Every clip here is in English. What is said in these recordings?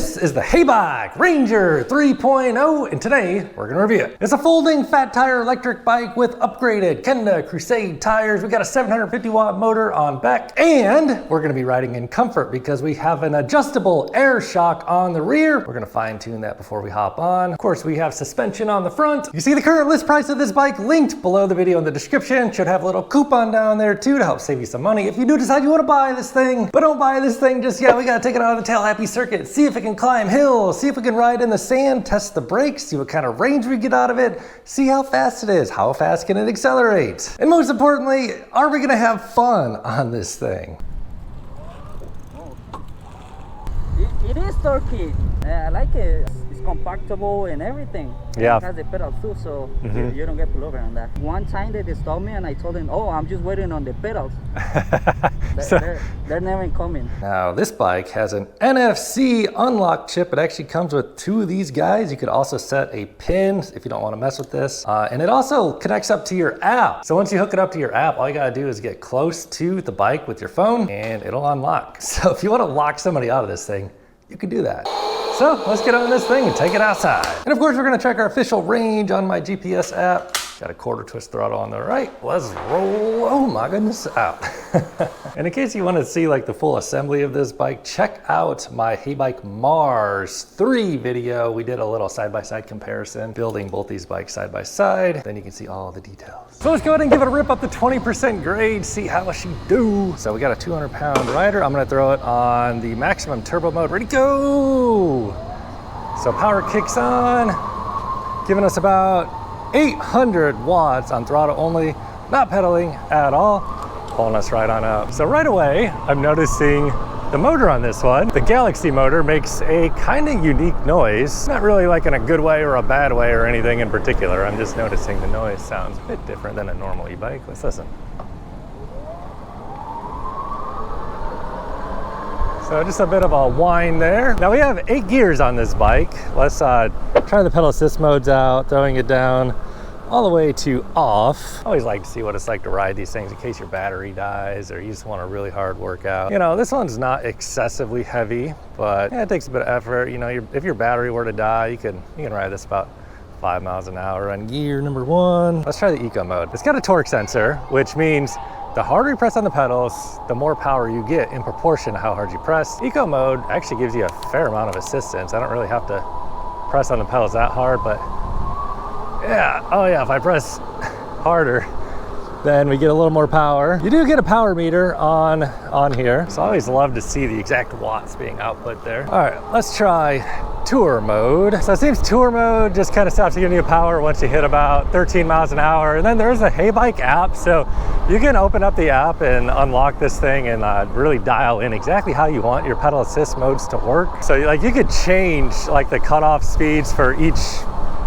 This is the Heybike Ranger 3.0, and today we're gonna review it. It's a folding fat tire electric bike with upgraded Kenda Crusade tires. We got a 750 watt motor on back, and we're gonna be riding in comfort because we have an adjustable air shock on the rear. We're gonna fine tune that before we hop on. Of course, we have suspension on the front. You see the current list price of this bike linked below the video in the description. Should have a little coupon down there too to help save you some money if you do decide you wanna buy this thing. But don't buy this thing just yet. We gotta take it out on the tail happy circuit, see if it can climb hills, see if we can ride in the sand, test the brakes, see what kind of range we get out of it, see how fast it is, how fast can it accelerate, and most importantly, are we gonna have fun on this thing? It is torquey. I like it. It's compactable and everything. Yeah. It has the pedal too, so you don't get pulled over on that. One time they stopped me and I told them, oh, I'm just waiting on the pedals. They're never coming. Now this bike has an NFC unlock chip. It actually comes with two of these guys. You could also set a pin if you don't want to mess with this. And it also connects up to your app. So once you hook it up to your app, all you gotta do is get close to the bike with your phone and it'll unlock. So if you want to lock somebody out of this thing, you can do that. So let's get on this thing and take it outside. And of course, we're gonna check our official range on my GPS app. Got a quarter twist throttle on the right. Let's roll, oh my goodness, out. And in case you want to see like the full assembly of this bike, check out my Heybike Mars 3 video. We did a little side-by-side comparison, building both these bikes side by side. Then you can see all the details. So let's go ahead and give it a rip up to 20% grade, see how she do. So we got a 200-pound rider. I'm gonna throw it on the maximum turbo mode. Ready, go! So power kicks on, giving us about 800 watts on throttle only, not pedaling at all, pulling us right on up. So right away, I'm noticing the motor on this one. The Galaxy motor makes a kind of unique noise. Not really like in a good way or a bad way or anything in particular. I'm just noticing the noise sounds a bit different than a normal e-bike. Let's listen. So just a bit of a whine there. Now we have 8 gears on this bike. Let's try the pedal assist modes out, throwing it down all the way to off. I always like to see what it's like to ride these things in case your battery dies or you just want a really hard workout. You know, this one's not excessively heavy, but yeah, it takes a bit of effort. You know, if your battery were to die, you can ride this about 5 miles an hour on gear number 1. Let's try the eco mode. It's got a torque sensor, which means the harder you press on the pedals, the more power you get in proportion to how hard you press. Eco mode actually gives you a fair amount of assistance. I don't really have to press on the pedals that hard, but yeah, oh yeah, if I press harder, then we get a little more power. You do get a power meter on here, so I always love to see the exact watts being output there. All right, let's try tour mode. So it seems tour mode just kind of stops giving you power once you hit about 13 miles an hour. And then there's a Heybike app, so you can open up the app and unlock this thing and really dial in exactly how you want your pedal assist modes to work. So like you could change like the cutoff speeds for each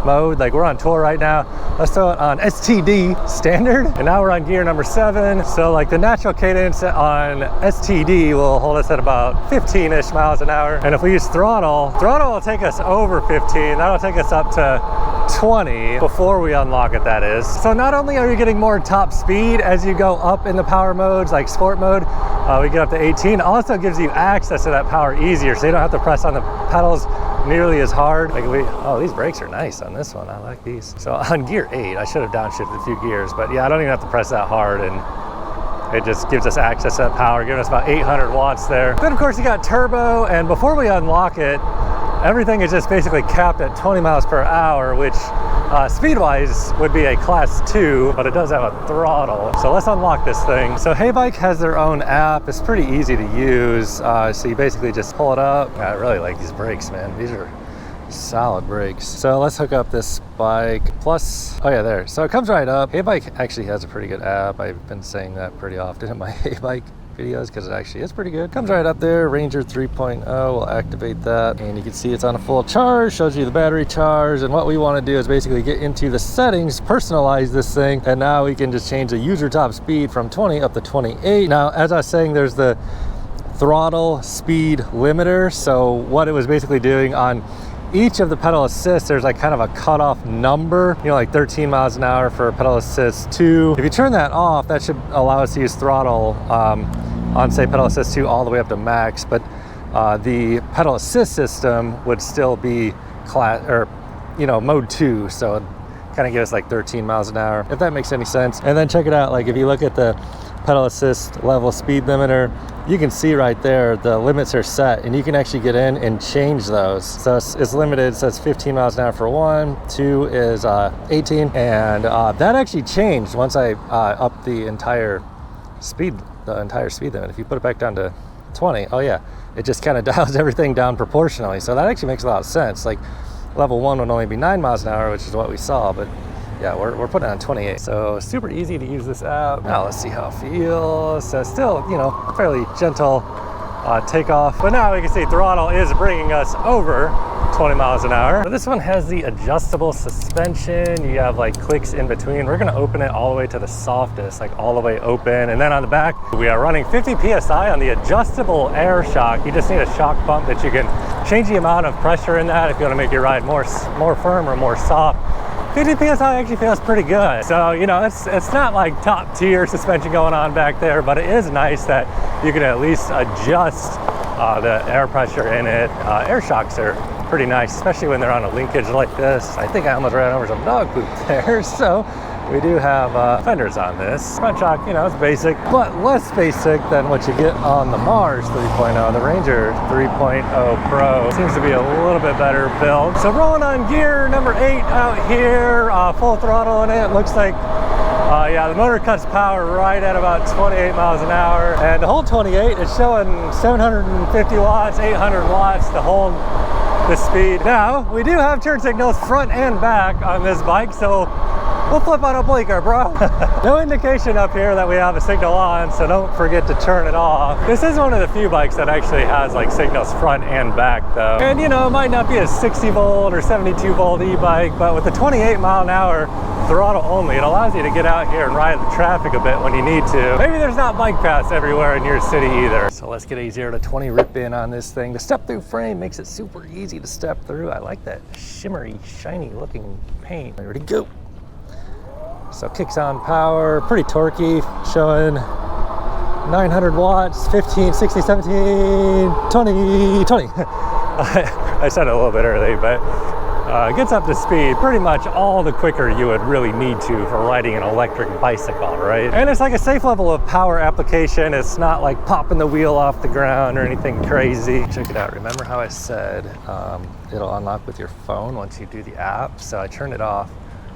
mode. Like we're on tour right now. Let's throw it on STD standard. And now we're on gear number 7. So like the natural cadence on STD will hold us at about 15-ish miles an hour. And if we use throttle will take us over 15. That'll take us up to 20 before we unlock it, that is. So not only are you getting more top speed as you go up in the power modes, like sport mode, we get up to 18. It also gives you access to that power easier, so you don't have to press on the pedals nearly as hard. Like oh, these brakes are nice on this one. I like these. So on gear 8, I should have downshifted a few gears, but yeah, I don't even have to press that hard, and it just gives us access to that power, giving us about 800 watts there. Then of course you got turbo, and before we unlock it, everything is just basically capped at 20 miles per hour, which speed-wise would be a class 2, but it does have a throttle. So let's unlock this thing. So Heybike has their own app. It's pretty easy to use. So you basically just pull it up. I really like these brakes, man. These are solid brakes. So let's hook up this bike. Plus, oh yeah, there. So it comes right up. Heybike actually has a pretty good app. I've been saying that pretty often in my Heybike videos because it actually is pretty good. Comes right up there, Ranger 3.0, we'll activate that, and you can see it's on a full charge, shows you the battery charge, and what we want to do is basically get into the settings, personalize this thing, and now we can just change the user top speed from 20 up to 28. Now, as I was saying, there's the throttle speed limiter, so what it was basically doing on each of the pedal assists, there's like kind of a cutoff number, you know, like 13 miles an hour for pedal assist 2. If you turn that off, that should allow us to use throttle on say pedal assist 2 all the way up to max. But the pedal assist system would still be mode 2, so it kind of gives like 13 miles an hour, if that makes any sense. And then check it out, like if you look at the pedal assist level speed limiter, you can see right there the limits are set, and you can actually get in and change those. So it's limited. It says 15 miles an hour for 1, 2 is 18, and that actually changed once I upped the entire speed limit. If you put it back down to 20, oh yeah, it just kind of dials everything down proportionally. So that actually makes a lot of sense. Like level 1 would only be 9 miles an hour, which is what we saw, but yeah, we're putting it on 28. So super easy to use this app. Now let's see how it feels. So still, fairly gentle takeoff. But now we can see throttle is bringing us over 20 miles an hour. So this one has the adjustable suspension. You have like clicks in between. We're gonna open it all the way to the softest, like all the way open. And then on the back, we are running 50 PSI on the adjustable air shock. You just need a shock pump that you can change the amount of pressure in that if you wanna make your ride more firm or more soft. 50 PSI actually feels pretty good. So, it's not like top tier suspension going on back there, but it is nice that you can at least adjust the air pressure in it. Air shocks are pretty nice, especially when they're on a linkage like this. I think I almost ran over some dog poop there. So we do have fenders on this. Front shock, it's basic, but less basic than what you get on the Mars 3.0. The Ranger 3.0 Pro seems to be a little bit better build. So rolling on gear number 8 out here, full throttle in it. Looks like, the motor cuts power right at about 28 miles an hour. And the whole 28 is showing 750 watts, 800 watts to hold the speed. Now, we do have turn signals front and back on this bike, so we'll flip on a blinker, bro. No indication up here that we have a signal on, so don't forget to turn it off. This is one of the few bikes that actually has like signals front and back though. And it might not be a 60 volt or 72 volt e-bike, but with the 28 mile an hour throttle only, it allows you to get out here and ride the traffic a bit when you need to. Maybe there's not bike paths everywhere in your city either. So let's get a 0 to 20 rip in on this thing. The step through frame makes it super easy to step through. I like that shimmery, shiny looking paint. Ready to go. So kicks on power, pretty torquey, showing 900 watts, 15, 16, 17, 20, 20. I said it a little bit early, but gets up to speed pretty much all the quicker you would really need to for riding an electric bicycle, right? And it's like a safe level of power application. It's not like popping the wheel off the ground or anything crazy. Check it out. Remember how I said it'll unlock with your phone once you do the app? So I turned it off.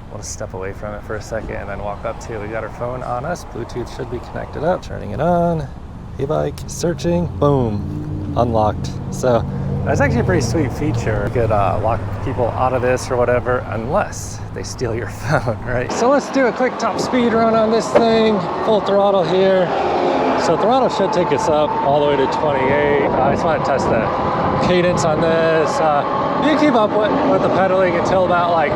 We'll just step away from it for a second and then walk up to it. We got our phone on us. Bluetooth should be connected up. Turning it on. Heybike, searching, boom, unlocked. So that's actually a pretty sweet feature. You could lock people out of this or whatever, unless they steal your phone, right? So let's do a quick top speed run on this thing. Full throttle here. So throttle should take us up all the way to 28. I just want to test the cadence on this. You can keep up with the pedaling until about like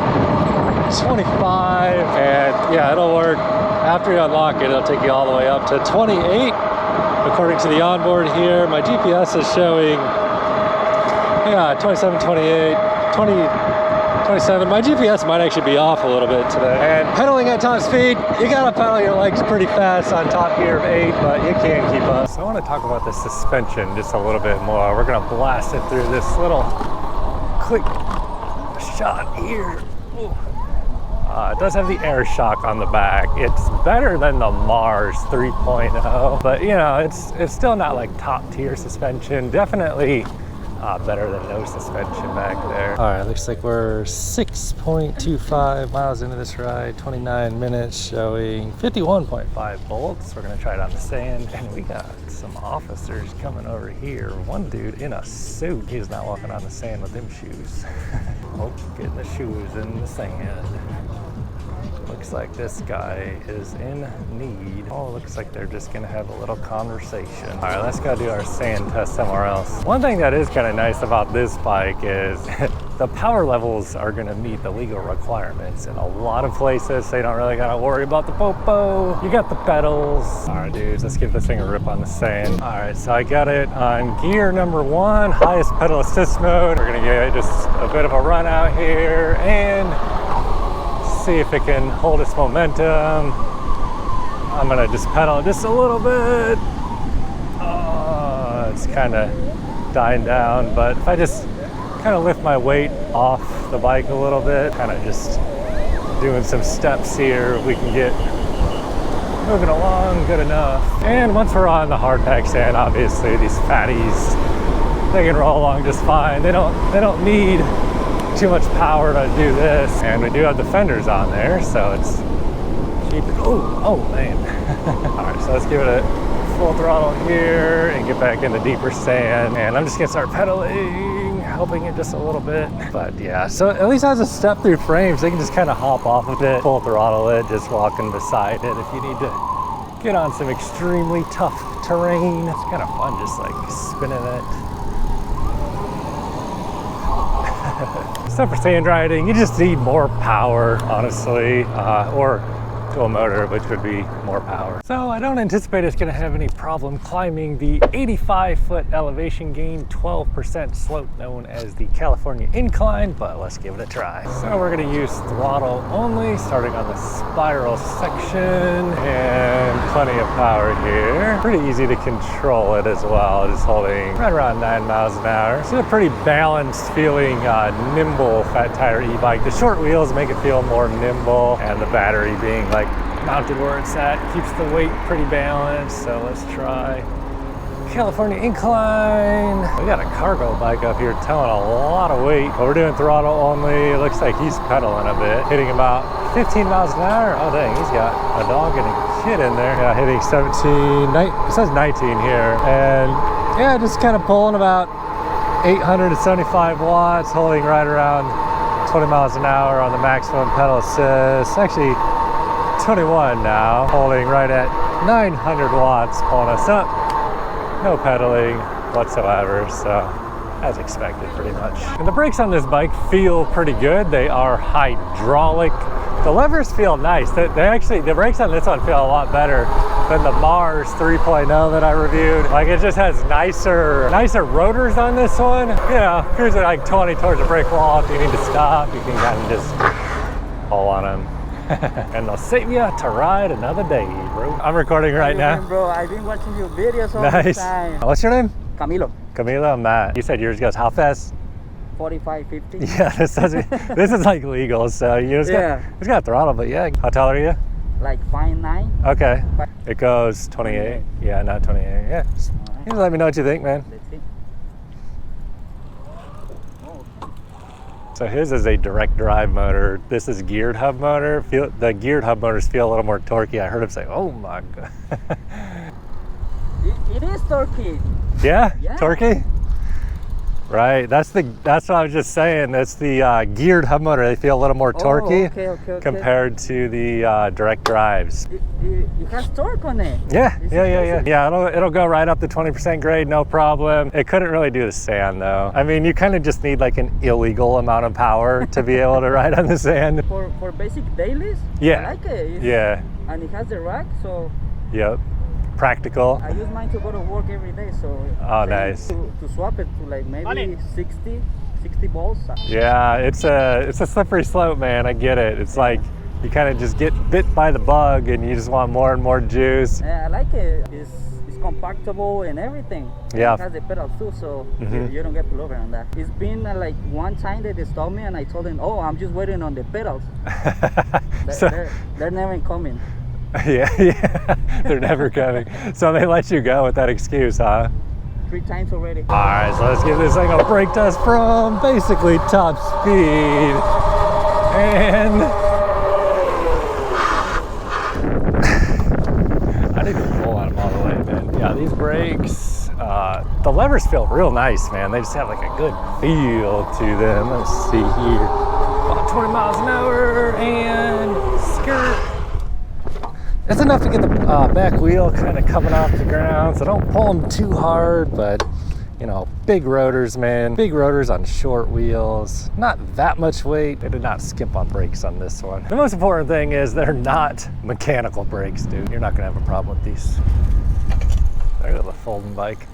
25, and yeah, it'll work. After you unlock it, it'll take you all the way up to 28. According to the onboard here, my GPS is showing 27, 28, 20, 27. My GPS might actually be off a little bit today. And pedaling at top speed, you gotta pedal your legs pretty fast on top gear of 8, but you can keep up. So I want to talk about the suspension just a little bit more. We're gonna blast it through this little quick shot here. Ooh. It does have the air shock on the back. It's better than the Mars 3.0, but it's still not like top tier suspension. Definitely better than no suspension back there. All right, looks like we're 6.25 miles into this ride, 29 minutes, showing 51.5 volts. We're gonna try it on the sand, and we got some officers coming over here. One dude in a suit. He's not walking on the sand with them shoes. Oh, getting the shoes in the sand. Looks like this guy is in need. Oh, looks like they're just gonna have a little conversation. All right, let's go do our sand test somewhere else. One thing that is kind of nice about this bike is the power levels are gonna meet the legal requirements. In a lot of places, they don't really gotta worry about the popo. You got the pedals. All right, dudes, let's give this thing a rip on the sand. All right, so I got it on gear number 1, highest pedal assist mode. We're gonna get just a bit of a run out here and see if it can hold its momentum. I'm gonna just pedal just a little bit. It's kind of dying down, but if I just kind of lift my weight off the bike a little bit, kind of just doing some steps here, we can get moving along good enough. And once we're on the hard pack sand, obviously these fatties, they can roll along just fine. They don't need too much power to do this. And we do have the fenders on there, so it's cheap. Oh man. All right, so let's give it a full throttle here and get back into deeper sand. And I'm just gonna start pedaling, helping it just a little bit. But yeah, so at least it has a step through frame, so you can just kind of hop off of it, full throttle it, just walking beside it if you need to get on some extremely tough terrain. It's kind of fun just like spinning it. Except for sand riding, you just need more power, honestly, or dual motor, which would be more power. So I don't anticipate it's gonna have any problem climbing the 85-foot elevation gain, 12% slope known as the California Incline, but let's give it a try. So we're gonna use throttle only, starting on the spiral section, and plenty of power here. Pretty easy to control it as well, just holding right around 9 miles an hour. It's a pretty balanced feeling, nimble fat tire e-bike. The short wheels make it feel more nimble, and the battery being like mounted where it's at keeps the weight pretty balanced. So let's try California Incline. We got a cargo bike up here towing a lot of weight, but we're doing throttle only. It looks like he's pedaling a bit, hitting about 15 miles an hour. Oh dang, he's got a dog and a kid in there. Yeah, hitting 17, it says 19 here. And yeah, just kind of pulling about 875 watts, holding right around 20 miles an hour on the maximum pedal assist. Actually 21 now, holding right at 900 watts, pulling us up. No pedaling whatsoever, so as expected pretty much. And the brakes on this bike feel pretty good. They are hydraulic. The levers feel nice. The brakes on this one feel a lot better than the Mars 3.0 that I reviewed. Like, it just has nicer rotors on this one. You know, cruising like 20 towards the brake wall. If you need to stop, you can kind of just pull on them. And they'll save you to ride another day, bro. I'm recording right now. Bro, I've been watching your videos all the time. What's your name? Camilo. Camilo, Matt. You said yours goes how fast? 45, 50. Yeah, this is like legal, so you just it's got throttle, but yeah. How tall are you? Like 5'9". Okay. It goes 28. Yeah, not 28. Yeah. Right. You just let me know what you think, man. Let's see. So his is a direct drive motor. This is geared hub motor. The geared hub motors feel a little more torquey. I heard him say, "Oh my god." It is torquey. Yeah? Torquey? Right. That's what I was just saying. That's the geared hub motor. They feel a little more torquey compared to the direct drives. It has torque on it. Yeah. It'll go right up to 20% grade, no problem. It couldn't really do the sand though. I mean, you kind of just need like an illegal amount of power to be able to ride on the sand. For basic dailies. Yeah. I like it. And it has the rack, so. Yep. Practical. I use mine to go to work every day, so. Oh, nice. To swap it to like maybe 60 balls. Yeah, it's a slippery slope, man. I get it. It's like you kind of just get bit by the bug and you just want more and more juice. Yeah, I like it. It's compactable and everything. Yeah. It has the pedals too, so you don't get pulled over on that. It's been like one time that they stopped me and I told them, oh, I'm just waiting on the pedals. They're never coming. Yeah, they're never coming. So they let you go with that excuse, huh? 3 times already. All right, so let's give this thing a brake test from basically top speed. And I didn't even pull on them all the way, man. Yeah, these brakes, the levers feel real nice, man. They just have like a good feel to them. Let's see here. About 20 miles an hour and skirt. It's enough to get the back wheel kind of coming off the ground, so don't pull them too hard, but you know, big rotors, man. Big rotors on short wheels. Not that much weight. They did not skimp on brakes on this one. The most important thing is they're not mechanical brakes, dude. You're not gonna have a problem with these. There goes the folding bike.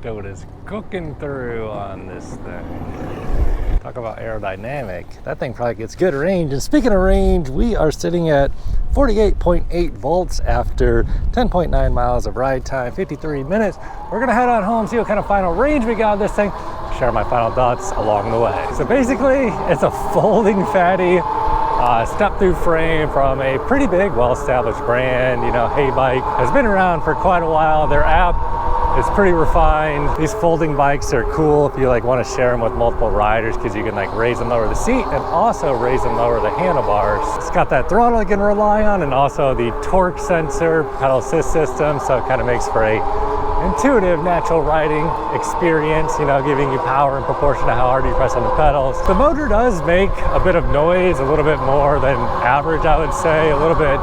Dude is cooking through on this thing. Talk about aerodynamic. That thing probably gets good range. And speaking of range, we are sitting at 48.8 volts after 10.9 miles of ride time, 53 minutes. We're gonna head on home, see what kind of final range we got on this thing, share my final thoughts along the way. So basically, it's a folding fatty step-through frame from a pretty big, well-established brand. You know, Heybike has been around for quite a while. Their app is pretty refined. These folding bikes are cool if you like want to share them with multiple riders, because you can like raise them lower the seat and also raise them lower the handlebars. It's got that throttle you can rely on, and also the torque sensor, pedal assist system, so it kind of makes for a intuitive natural riding experience, you know, giving you power in proportion to how hard you press on the pedals. The motor does make a bit of noise, a little bit more than average, I would say, a little bit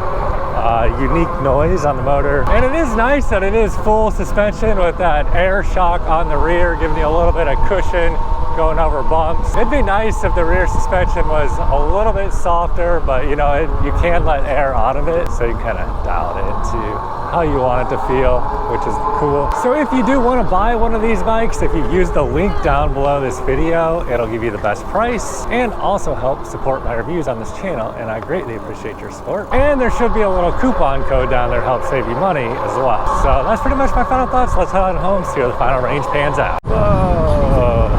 unique noise on the motor. And it is nice that it is full suspension with that air shock on the rear, giving you a little bit of cushion going over bumps. It'd be nice if the rear suspension was a little bit softer, but you know, you can let air out of it, so you kind of dial it into how you want it to feel, which is cool. So if you do want to buy one of these bikes, if you use the link down below this video, it'll give you the best price and also help support my reviews on this channel, and I greatly appreciate your support. And there should be a little coupon code down there to help save you money as well. So that's pretty much my final thoughts. Let's head on home, see how the final range pans out. Whoa,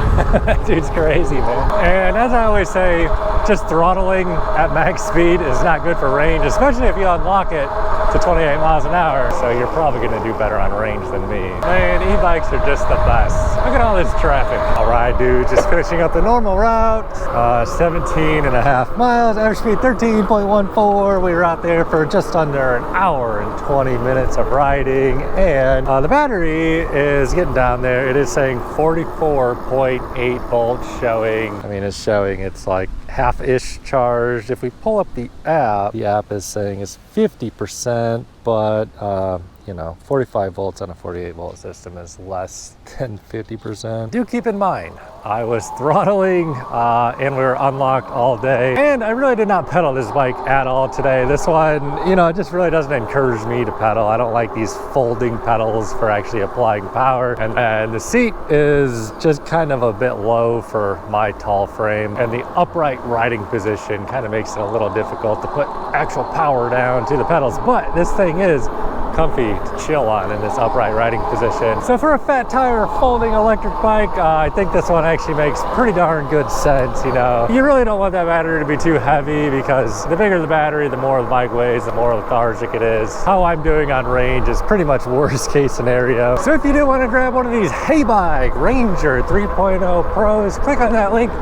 that dude's crazy, man. And as I always say, just throttling at max speed is not good for range, especially if you unlock it to 28 miles an hour, so you're probably gonna do better on range than me. Man, e-bikes are just the best. Look at all this traffic. All right, dude, just finishing up the normal route. 17.5 miles, average speed 13.14. We were out there for just under an hour and 20 minutes of riding, and the battery is getting down there. It is saying 44.8 volts showing. I mean, it's showing it's like half-ish charged. If we pull up the app is saying it's 50%, but you know, 45 volts on a 48 volt system is less than 50%. Do keep in mind, I was throttling and we were unlocked all day, and I really did not pedal this bike at all today. This one, you know, it just really doesn't encourage me to pedal. I don't like these folding pedals for actually applying power, and the seat is just kind of a bit low for my tall frame, and the upright riding position kind of makes it a little difficult to put actual power down to the pedals. But this thing is comfy to chill on in this upright riding position. So for a fat tire folding electric bike, I think this one actually makes pretty darn good sense. You know, you really don't want that battery to be too heavy, because the bigger the battery, the more the bike weighs, the more lethargic it is. How I'm doing on range is pretty much worst case scenario. So if you do want to grab one of these Heybike Ranger 3.0 Pros, click on that link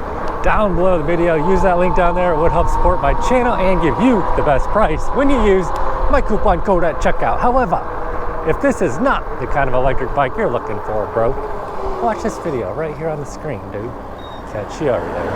down below the video. Use that link down there. It would help support my channel and give you the best price when you use my coupon code at checkout. However, if this is not the kind of electric bike you're looking for, bro, watch this video right here on the screen, dude. Catch you over there.